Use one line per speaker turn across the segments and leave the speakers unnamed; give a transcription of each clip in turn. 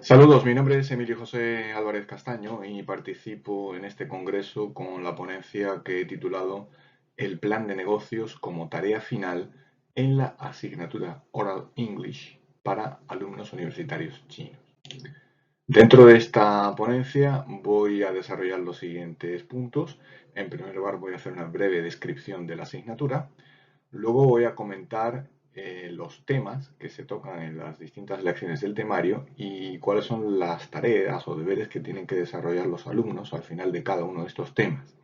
Saludos, mi nombre es Emilio José Álvarez Castaño y participo en este congreso con la ponencia que he titulado El plan de negocios como tarea final en la asignatura Oral English para alumnos universitarios chinos. Dentro de esta ponencia voy a desarrollar los siguientes puntos. En primer lugar, voy a hacer una breve descripción de la asignatura. Luego voy a comentar los temas que se tocan en las distintas lecciones del temario y cuáles son las tareas o deberes que tienen que desarrollar los alumnos al final de cada uno de estos temas.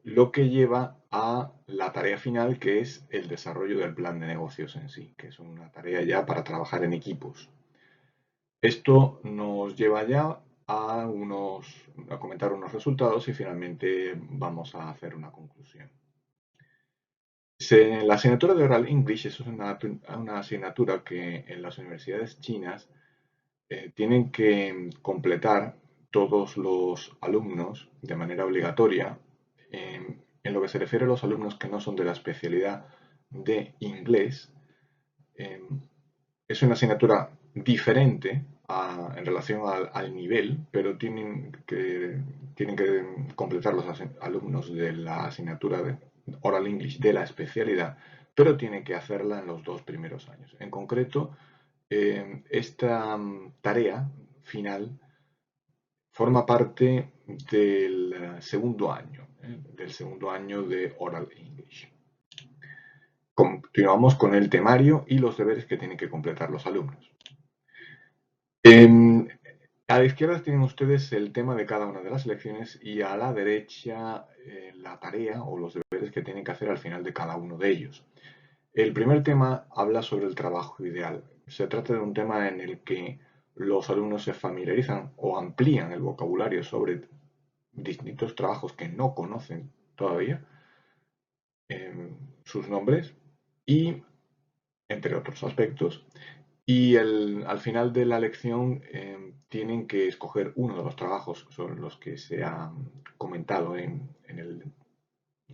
Lo que lleva a la tarea final, que es el desarrollo del plan de negocios en sí, que es una tarea ya para trabajar en equipos. Esto nos lleva ya a comentar unos resultados y finalmente vamos a hacer una conclusión. La asignatura de Oral English es una asignatura que en las universidades chinas tienen que completar todos los alumnos de manera obligatoria en lo que se refiere a los alumnos que no son de la especialidad de inglés. eh, es una asignatura diferente en relación al nivel, pero tienen que completar los alumnos de la asignatura de Oral English de la especialidad, pero tienen que hacerla en los 2 primeros años. En concreto, esta tarea final forma parte del segundo año de Oral English. Continuamos con el temario y los deberes que tienen que completar los alumnos. A la izquierda tienen ustedes el tema de cada una de las lecciones y a la derecha la tarea o los deberes que tienen que hacer al final de cada uno de ellos. El primer tema habla sobre el trabajo ideal. Se trata de un tema en el que los alumnos se familiarizan o amplían el vocabulario sobre distintos trabajos que no conocen todavía, sus nombres y entre otros aspectos. Y al final de la lección tienen que escoger uno de los trabajos sobre los que se ha comentado en el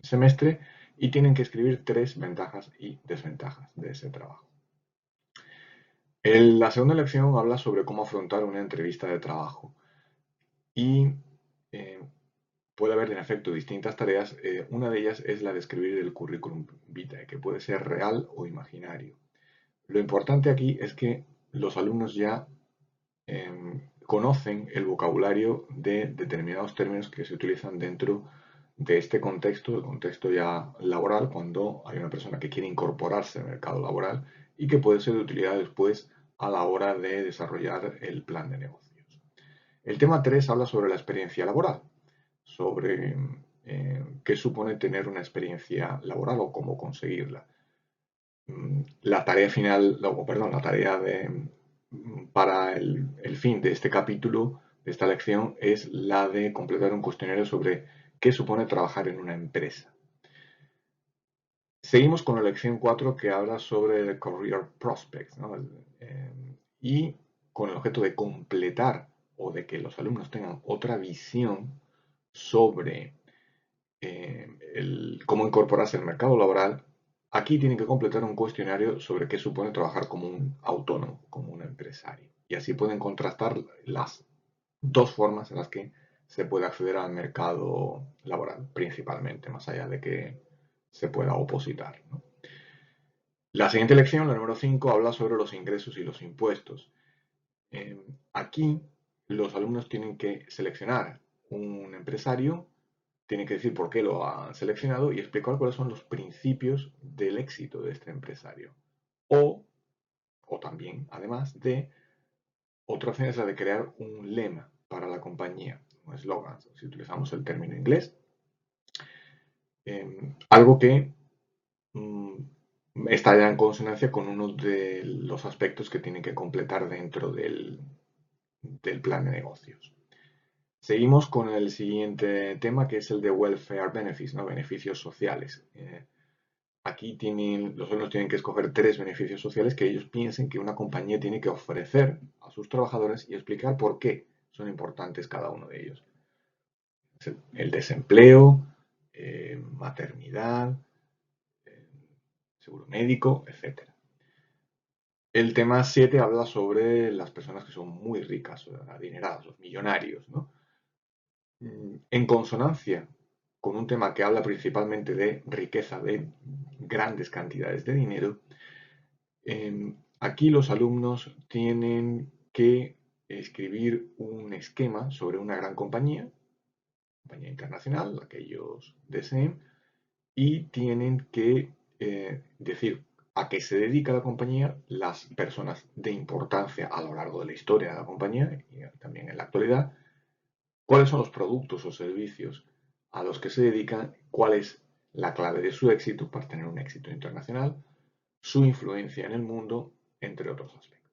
semestre y tienen que escribir 3 ventajas y desventajas de ese trabajo. La segunda lección habla sobre cómo afrontar una entrevista de trabajo y eh, puede haber en efecto distintas tareas. Una de ellas es la de escribir el currículum vitae, que puede ser real o imaginario. Lo importante aquí es que los alumnos ya conocen el vocabulario de determinados términos que se utilizan dentro de este contexto, el contexto ya laboral, cuando hay una persona que quiere incorporarse al mercado laboral y que puede ser de utilidad después a la hora de desarrollar el plan de negocios. El tema 3 habla sobre la experiencia laboral, sobre qué supone tener una experiencia laboral o cómo conseguirla. La tarea final, perdón, la tarea para el fin de este capítulo, de esta lección, es la de completar un cuestionario sobre qué supone trabajar en una empresa. Seguimos con la lección 4 que habla sobre el Career Prospects, ¿no? Y con el objeto de completar o de que los alumnos tengan otra visión sobre cómo incorporarse al mercado laboral. Aquí tienen que completar un cuestionario sobre qué supone trabajar como un autónomo, como un empresario. Y así pueden contrastar las 2 formas en las que se puede acceder al mercado laboral, principalmente, más allá de que se pueda opositar, ¿no? La siguiente lección, la número 5, habla sobre los ingresos y los impuestos. Aquí los alumnos tienen que seleccionar un empresario, tienen que decir por qué lo han seleccionado y explicar cuáles son los principios del éxito de este empresario. O también, además de, otra opción es la de crear un lema para la compañía, un eslogan, si utilizamos el término inglés. Algo que está ya en consonancia con uno de los aspectos que tienen que completar dentro del plan de negocios. Seguimos con el siguiente tema, que es el de welfare benefits, ¿no? Beneficios sociales. Aquí los alumnos tienen que escoger 3 beneficios sociales que ellos piensen que una compañía tiene que ofrecer a sus trabajadores y explicar por qué son importantes cada uno de ellos. El desempleo, maternidad, seguro médico, etc. El tema 7 habla sobre las personas que son muy ricas, adineradas, los millonarios, ¿no? En consonancia con un tema que habla principalmente de riqueza, de grandes cantidades de dinero, aquí los alumnos tienen que escribir un esquema sobre una gran compañía internacional, la que ellos deseen, y tienen que decir a qué se dedica la compañía, las personas de importancia a lo largo de la historia de la compañía y también en la actualidad, cuáles son los productos o servicios a los que se dedican, cuál es la clave de su éxito para tener un éxito internacional, su influencia en el mundo, entre otros aspectos.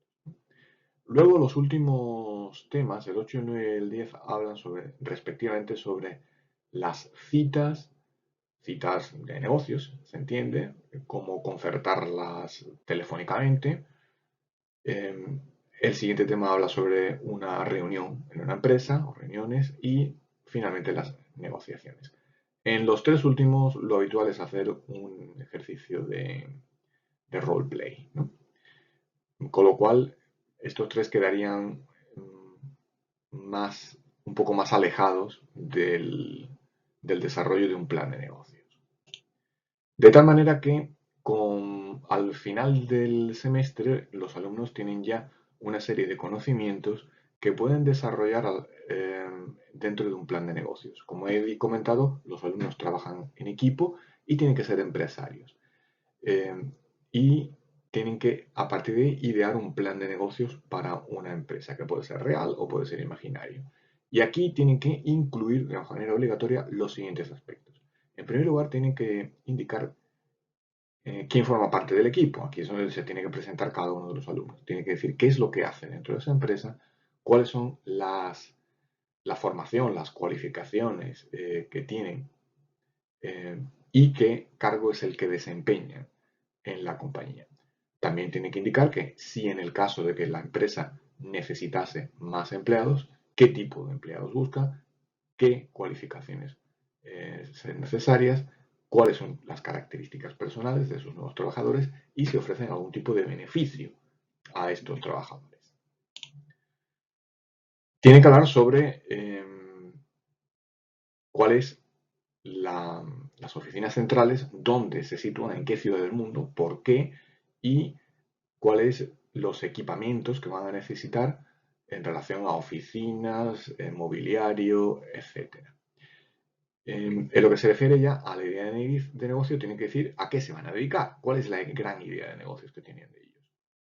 Luego los últimos temas, el 8, el 9 y el 10, hablan respectivamente sobre las citas de negocios, se entiende, cómo concertarlas telefónicamente. El siguiente tema habla sobre una reunión en una empresa o reuniones y finalmente las negociaciones. En los tres últimos lo habitual es hacer un ejercicio de roleplay, ¿no? Con lo cual estos tres quedarían un poco más alejados del desarrollo de un plan de negocios. De tal manera que al final del semestre los alumnos tienen ya una serie de conocimientos que pueden desarrollar dentro de un plan de negocios. Como he comentado, los alumnos trabajan en equipo y tienen que ser empresarios. Y tienen que, a partir de ahí, idear un plan de negocios para una empresa, que puede ser real o puede ser imaginario. Y aquí tienen que incluir de manera obligatoria los siguientes aspectos. En primer lugar, tienen que indicar quién forma parte del equipo. Aquí es donde se tiene que presentar cada uno de los alumnos. Tiene que decir qué es lo que hace dentro de esa empresa, cuáles son la formación, las cualificaciones que tienen y qué cargo es el que desempeñan en la compañía. También tiene que indicar que si en el caso de que la empresa necesitase más empleados, qué tipo de empleados busca, qué cualificaciones sean necesarias, cuáles son las características personales de sus nuevos trabajadores y si ofrecen algún tipo de beneficio a estos trabajadores. Tiene que hablar sobre cuáles las oficinas centrales, dónde se sitúan, en qué ciudad del mundo, por qué y cuáles los equipamientos que van a necesitar en relación a oficinas, mobiliario, etc. En lo que se refiere ya a la idea de negocio, tienen que decir a qué se van a dedicar, cuál es la gran idea de negocios que tienen de ellos.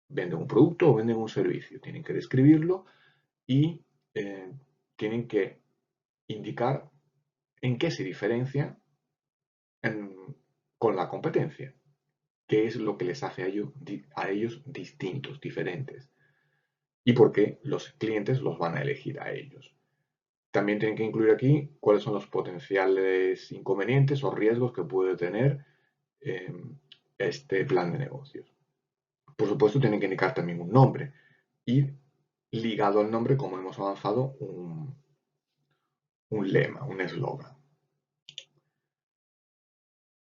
¿Venden un producto o venden un servicio? Tienen que describirlo y tienen que indicar en qué se diferencia con la competencia, qué es lo que les hace a ellos distintos, diferentes, y por qué los clientes los van a elegir a ellos. También tienen que incluir aquí cuáles son los potenciales inconvenientes o riesgos que puede tener eh, este plan de negocios. Por supuesto, tienen que indicar también un nombre y ligado al nombre, como hemos avanzado, un lema, un eslogan.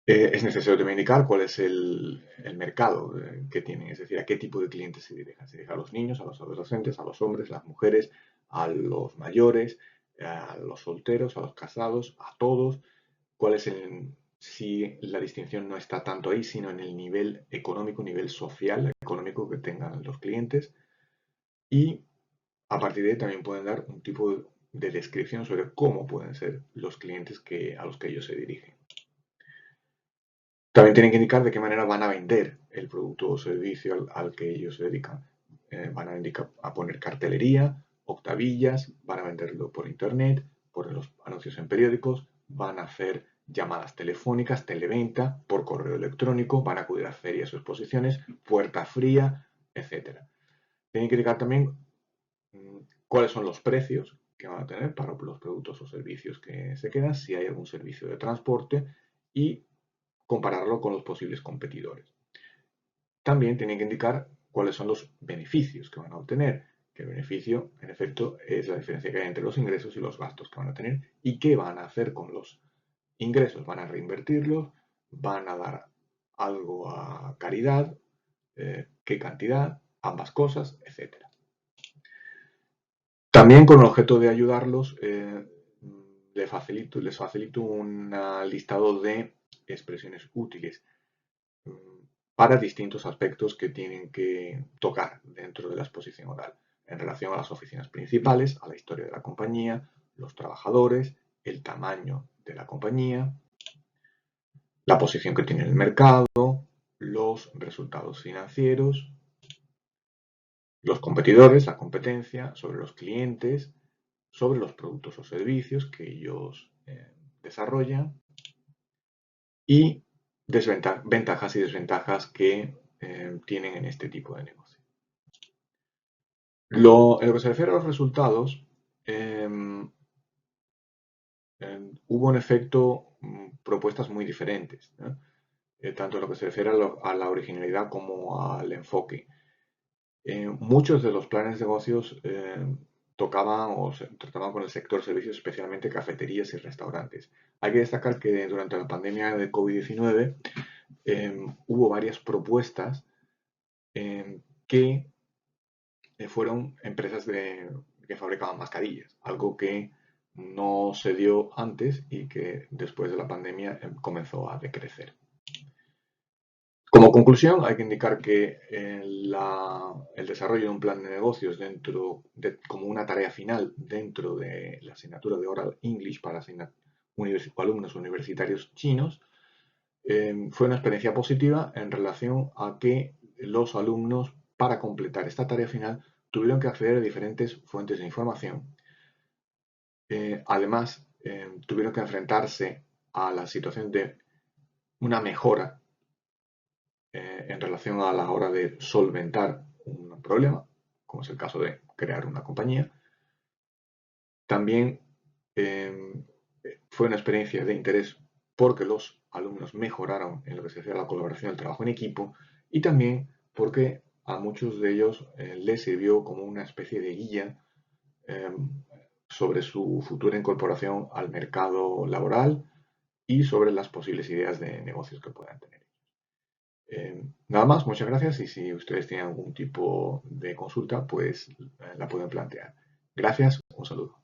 Es necesario también indicar cuál es el mercado que tienen, es decir, a qué tipo de clientes se dirigen. Se dirigen a los niños, a los adolescentes, a los hombres, las mujeres, a los mayores, a los solteros, a los casados, a todos. Cuál es si la distinción no está tanto ahí, sino en el nivel económico, nivel social, económico que tengan los clientes. Y a partir de ahí también pueden dar un tipo de descripción sobre cómo pueden ser los clientes a los que ellos se dirigen. También tienen que indicar de qué manera van a vender el producto o servicio al que ellos se dedican. Van a poner cartelería, octavillas, van a venderlo por internet, por los anuncios en periódicos, van a hacer llamadas telefónicas, televenta, por correo electrónico, van a acudir a ferias o exposiciones, puerta fría, etc. Tienen que indicar también cuáles son los precios que van a tener para los productos o servicios que se quedan, si hay algún servicio de transporte y compararlo con los posibles competidores. También tienen que indicar cuáles son los beneficios que van a obtener, que el beneficio, en efecto, es la diferencia que hay entre los ingresos y los gastos que van a tener y qué van a hacer con los ingresos. ¿Van a reinvertirlos? ¿Van a dar algo a caridad? ¿Qué cantidad? ambas cosas, etc. También con el objeto de ayudarlos, les facilito un listado de expresiones útiles para distintos aspectos que tienen que tocar dentro de la exposición oral, en relación a las oficinas principales, a la historia de la compañía, los trabajadores, el tamaño de la compañía, la posición que tiene en el mercado, los resultados financieros, los competidores, la competencia, sobre los clientes, sobre los productos o servicios que ellos desarrollan y ventajas y desventajas que tienen en este tipo de negocio. En lo que se refiere a los resultados, hubo en efecto propuestas muy diferentes, ¿no? Tanto en lo que se refiere a la originalidad como al enfoque. Muchos de los planes de negocios tocaban o se trataban con el sector servicios, especialmente cafeterías y restaurantes. Hay que destacar que durante la pandemia de COVID-19 hubo varias propuestas que fueron empresas que fabricaban mascarillas, algo que no se dio antes y que después de la pandemia comenzó a decrecer. Como conclusión, hay que indicar que el desarrollo de un plan de negocios como una tarea final dentro de la asignatura de Oral English para alumnos universitarios chinos fue una experiencia positiva en relación a que los alumnos, para completar esta tarea final, tuvieron que acceder a diferentes fuentes de información. Además, tuvieron que enfrentarse a la situación de una mejora en relación a la hora de solventar un problema, como es el caso de crear una compañía. También fue una experiencia de interés porque los alumnos mejoraron en lo que se refiere a la colaboración y el trabajo en equipo, y también porque a muchos de ellos les sirvió como una especie de guía sobre su futura incorporación al mercado laboral y sobre las posibles ideas de negocios que puedan tener. Nada más, muchas gracias, y si ustedes tienen algún tipo de consulta, pues la pueden plantear. Gracias, un saludo.